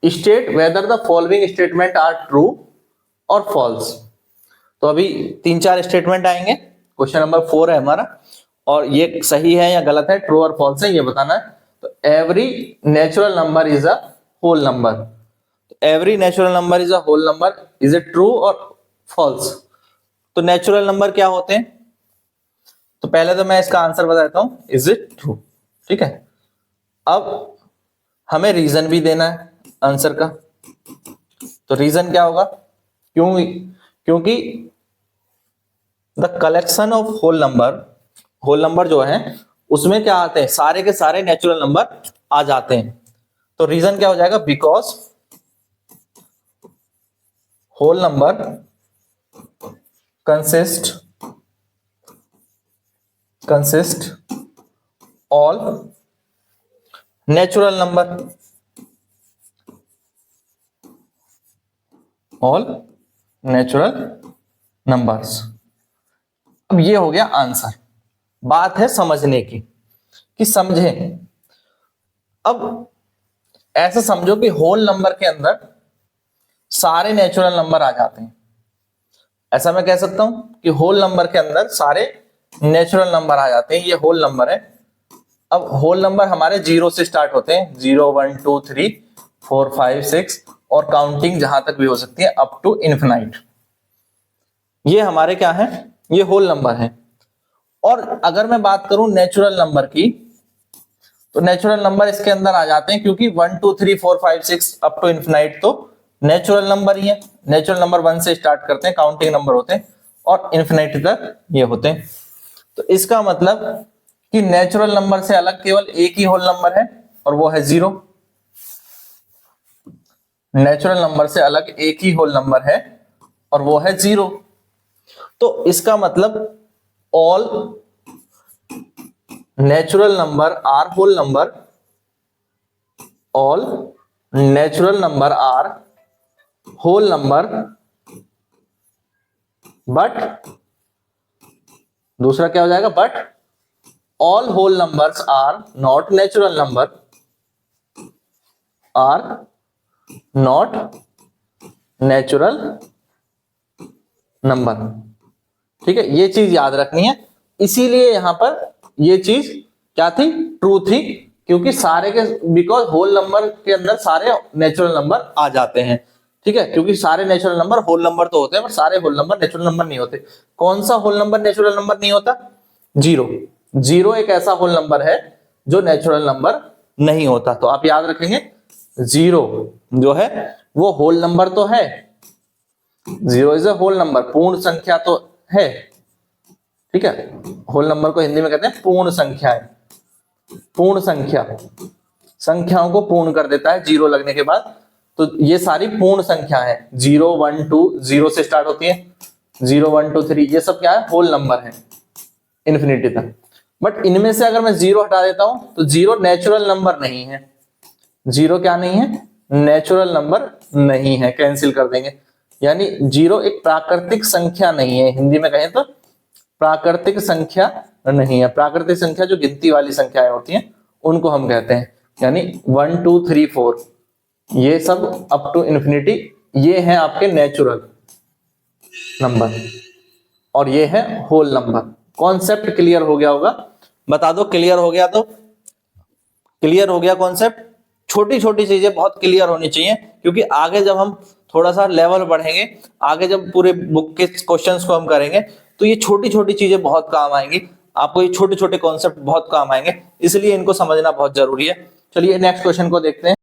State whether the following statement are true और false. तो अभी 3-4 स्टेटमेंट आएंगे, क्वेश्चन नंबर 4 है हमारा, और ये सही है या गलत है, ट्रू और फॉल्स है, ये बताना है। तो every natural number is a whole number, every natural number is a whole number, is it true और फॉल्स? तो नेचुरल नंबर क्या होते हैं? तो पहले तो मैं इसका आंसर बताता हूं, इज इट ट्रू। ठीक है, अब हमें रीजन भी देना है आंसर का। तो रीजन क्या होगा? क्योंकि the collection of whole number जो है उसमें क्या आते हैं, सारे के सारे नेचुरल नंबर आ जाते हैं। तो रीजन क्या हो जाएगा? Because whole number consist all natural number, all natural numbers. अब ये हो गया आंसर। बात है समझने की, कि समझें। अब ऐसा समझो कि होल नंबर के अंदर सारे नेचुरल नंबर आ जाते हैं। ऐसा मैं कह सकता हूं कि होल नंबर के अंदर सारे नेचुरल नंबर आ जाते हैं। ये होल नंबर है। अब होल नंबर हमारे 0 से स्टार्ट होते हैं, 0 1 2 3 4 5 6, और काउंटिंग जहां तक भी हो सकती है अप टू इन्फिनाइट। ये हमारे क्या है? ये होल नंबर है। और अगर मैं बात करूं नेचुरल नंबर की, तो नेचुरल नंबर इसके अंदर आ जाते हैं, क्योंकि 1 2 3 4 5 6 अप टू इन्फिनाइट तो नेचुरल नंबर ही है। नेचुरल नंबर 1 से स्टार्ट करते हैं, काउंटिंग नंबर होते हैं, और इन्फिनाइट तक ये होते हैं। तो इसका मतलब कि नेचुरल नंबर से अलग केवल एक ही होल नंबर है, और वो है 0। नेचुरल नंबर से अलग एक ही होल नंबर है, और वो है 0। तो इसका मतलब all natural number are whole number, all natural number are whole number, but दूसरा क्या हो जाएगा? But all whole numbers are not natural number, are not natural number. ठीक है, ये चीज याद रखनी है। इसीलिए यहां पर ये चीज क्या थी? ट्रू थी, क्योंकि सारे के, बिकॉज होल नंबर के अंदर सारे नेचुरल नंबर आ जाते हैं। ठीक है, क्योंकि सारे नेचुरल नंबर होल नंबर तो होते हैं, पर सारे होल नंबर नेचुरल नंबर नहीं होते। कौन सा होल नंबर नेचुरल नंबर नहीं होता? 0। 0 एक ऐसा होल नंबर है जो नेचुरल नंबर नहीं होता। तो आप याद रखेंगे, 0 जो है वो होल नंबर तो है, 0 इज अ होल नंबर, पूर्ण संख्या तो है। ठीक है, होल नंबर को हिंदी में कहते हैं पूर्ण संख्या है। पूर्ण संख्या संख्याओं को पूर्ण कर देता है 0 लगने के बाद। तो ये सारी पूर्ण संख्या है। 0 1 2 0 से स्टार्ट होती है, 0 1 2 3, ये सब क्या है? होल नंबर है इन्फिनिटी तक। बट इनमें से अगर मैं 0 हटा देता हूं तो 0 नेचुरल नंबर नहीं है। 0 क्या नहीं है? नेचुरल नंबर नहीं है, कैंसिल कर देंगे। यानी 0 एक प्राकृतिक संख्या नहीं है। हिंदी में कहें तो प्राकृतिक संख्या नहीं है। प्राकृतिक संख्या जो गिनती वाली संख्याएं होती हैं उनको हम कहते हैं। यानी 1 2 3 4 ये सब अप टू इन्फिनिटी, ये है आपके नेचुरल नंबर, और ये है होल नंबर। कॉन्सेप्ट क्लियर हो गया होगा? बता दो क्लियर हो गया तो। क्लियर हो गया कॉन्सेप्ट? छोटी छोटी चीजें बहुत क्लियर होनी चाहिए, क्योंकि आगे जब हम थोड़ा सा लेवल बढ़ेंगे, आगे जब पूरे बुक के क्वेश्चंस को हम करेंगे, तो ये छोटी छोटी चीजें बहुत काम आएंगी आपको। ये छोटे छोटे कॉन्सेप्ट बहुत काम आएंगे, इसलिए इनको समझना बहुत जरूरी है। चलिए नेक्स्ट क्वेश्चन को देखते हैं।